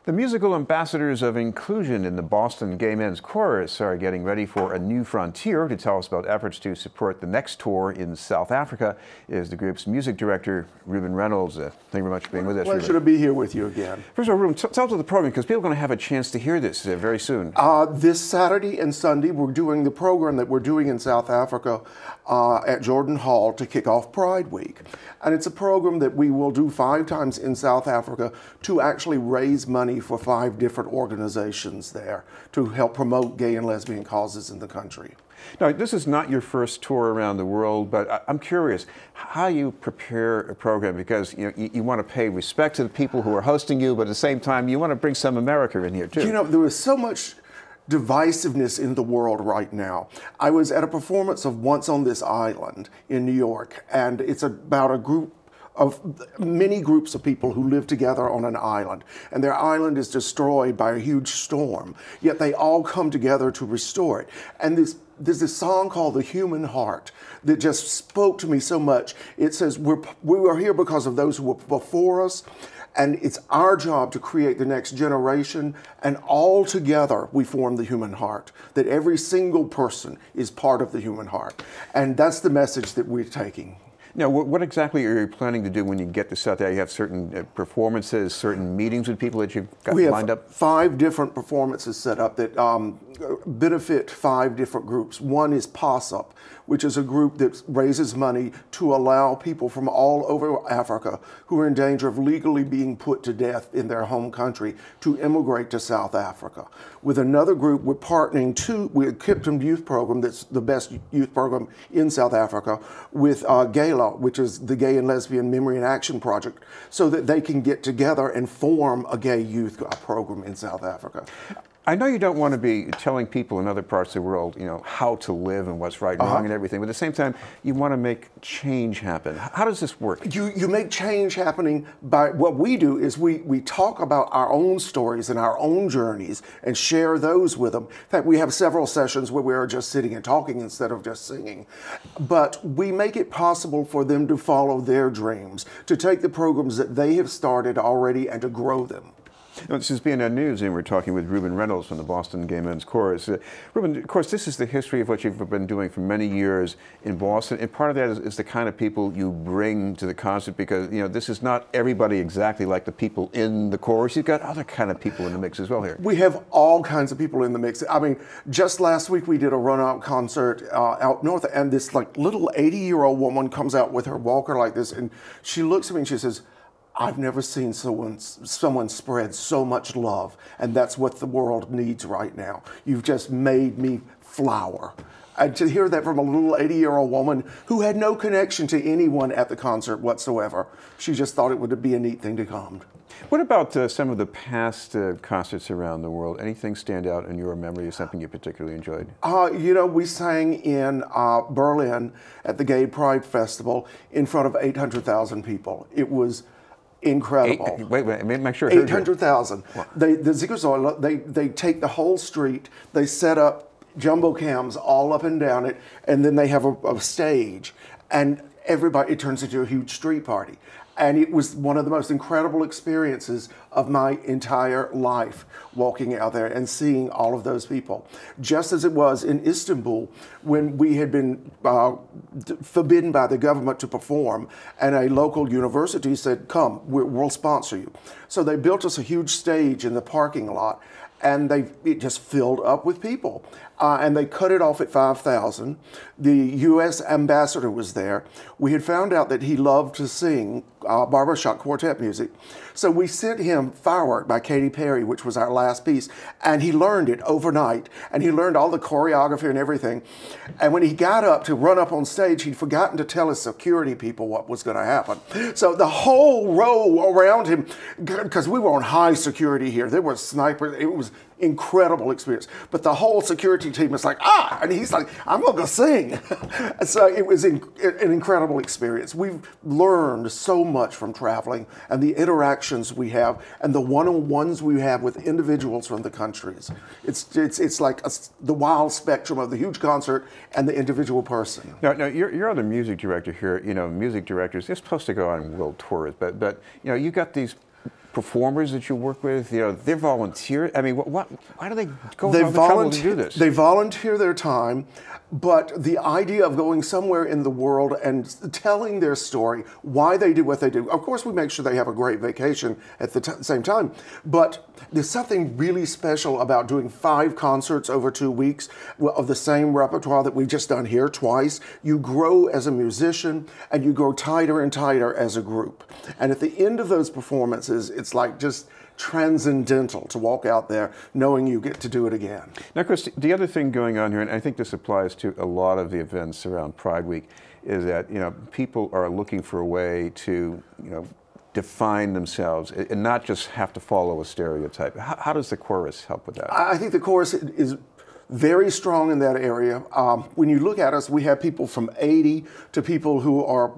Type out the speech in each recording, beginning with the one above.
The musical ambassadors of inclusion in the Boston Gay Men's Chorus are getting ready for a new frontier. To tell us about efforts to support the next tour in South Africa is the group's music director, Reuben Reynolds. Thank you very much for being with us. Pleasure to be here with you again. First of all, Reuben, tell us about the program, because people are going to have a chance to hear this very soon. This Saturday and Sunday, we're doing the program that we're doing in South Africa at Jordan Hall to kick off Pride Week. And it's a program that we will do 5 times in South Africa to actually raise money for 5 different organizations there to help promote gay and lesbian causes in the country. Now, this is not your first tour around the world, but I'm curious how you prepare a program, because you want to pay respect to the people who are hosting you, but at the same time you want to bring some America in here too. You know, there is so much divisiveness in the world right now. I was at a performance of Once on This Island in New York, and it's about a group of many groups of people who live together on an island, and their island is destroyed by a huge storm, yet they all come together to restore it. And there's this song called The Human Heart that just spoke to me so much. It says, we are here because of those who were before us, and it's our job to create the next generation, and all together we form the human heart, that every single person is part of the human heart. And that's the message that we're taking. Now, what exactly are you planning to do when you get to South Africa? You have certain performances, certain meetings with people that you've got lined up? We have 5 different performances set up that benefit 5 different groups. One is POSUP, which is a group that raises money to allow people from all over Africa who are in danger of legally being put to death in their home country to immigrate to South Africa. With another group, we're partnering with Kipton Youth Program, that's the best youth program in South Africa, with GALA, which is the Gay and Lesbian Memory and Action Project, so that they can get together and form a gay youth program in South Africa. I know you don't want to be telling people in other parts of the world, how to live and what's right and wrong and everything, but at the same time, you want to make change happen. How does this work? You make change happening by what we do is we talk about our own stories and our own journeys and share those with them. In fact, we have several sessions where we are just sitting and talking instead of just singing. But we make it possible for them to follow their dreams, to take the programs that they have started already and to grow them. This is BNN News, and we're talking with Reuben Reynolds from the Boston Gay Men's Chorus. Reuben, of course, this is the history of what you've been doing for many years in Boston, and part of that is the kind of people you bring to the concert, because this is not everybody exactly like the people in the chorus. You've got other kind of people in the mix as well here. We have all kinds of people in the mix. I mean, just last week we did a run-out concert out north, and this little 80-year-old woman comes out with her walker like this, and she looks at me and she says, "I've never seen someone spread so much love, and that's what the world needs right now. You've just made me flower." And to hear that from a little 80-year-old woman who had no connection to anyone at the concert whatsoever, she just thought it would be a neat thing to come. What about some of the past concerts around the world? Anything stand out in your memory, something you particularly enjoyed? We sang in Berlin at the Gay Pride Festival in front of 800,000 people. It was incredible. Wait, make sure I heard 800,000. The Ziegersäule, they take the whole street, they set up jumbo cams all up and down it, and then they have a stage, and everybody, it turns into a huge street party. And it was one of the most incredible experiences of my entire life, walking out there and seeing all of those people. Just as it was in Istanbul, when we had been forbidden by the government to perform, and a local university said, "Come, we'll sponsor you." So they built us a huge stage in the parking lot, and it just filled up with people. And they cut it off at 5,000. The U.S. ambassador was there. We had found out that he loved to sing barbershop quartet music. So we sent him Firework by Katy Perry, which was our last piece. And he learned it overnight. And he learned all the choreography and everything. And when he got up to run up on stage, he'd forgotten to tell his security people what was going to happen. So the whole row around him, because we were on high security here, there were snipers. It was incredible experience. But the whole security team was like, and he's like, "I'm going to go sing." So it was an incredible experience. We've learned so much from traveling, and the interactions we have, and the one-on-ones we have with individuals from the countries. It's like the wild spectrum of the huge concert and the individual person. Now you're the music director here. Music directors, they're supposed to go on world tours, but you got these performers that you work with, you know, they're volunteer. I mean, why do they go through all the trouble to do this? They volunteer their time, but the idea of going somewhere in the world and telling their story, why they do what they do. Of course, we make sure they have a great vacation at the same time, but there's something really special about doing 5 concerts over 2 weeks of the same repertoire that we've just done here twice. You grow as a musician, and you grow tighter and tighter as a group. And at the end of those performances, it's like just transcendental to walk out there knowing you get to do it again. Now, Chris, the other thing going on here, and I think this applies to a lot of the events around Pride Week, is that, you know, people are looking for a way to, you know, define themselves and not just have to follow a stereotype. How does the chorus help with that? I think the chorus is very strong in that area. When you look at us, we have people from 80 to people who are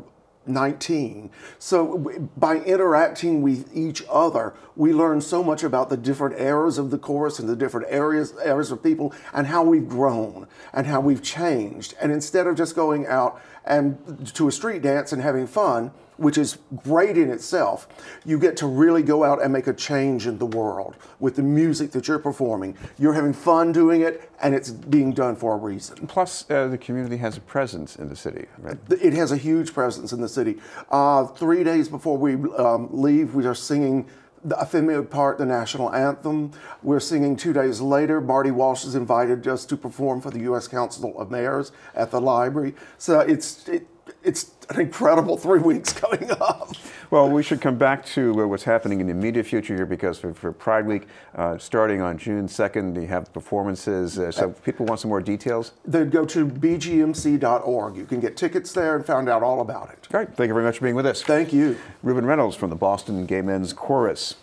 19. So by interacting with each other, we learn so much about the different eras of the chorus and the different areas of people and how we've grown and how we've changed. And instead of just going out and to a street dance and having fun, which is great in itself, you get to really go out and make a change in the world with the music that you're performing. You're having fun doing it, and it's being done for a reason. Plus, the community has a presence in the city, right? It has a huge presence in the city. 3 days before we leave, we are singing a familiar part, the national anthem. We're singing 2 days later. Marty Walsh has invited us to perform for the U.S. Council of Mayors at the library. So it's an incredible 3 weeks coming up. Well, we should come back to what's happening in the immediate future here, because for Pride Week, starting on June 2nd, you have performances. So if people want some more details? They'd go to bgmc.org. You can get tickets there and find out all about it. All right. Thank you very much for being with us. Thank you. Reuben Reynolds from the Boston Gay Men's Chorus.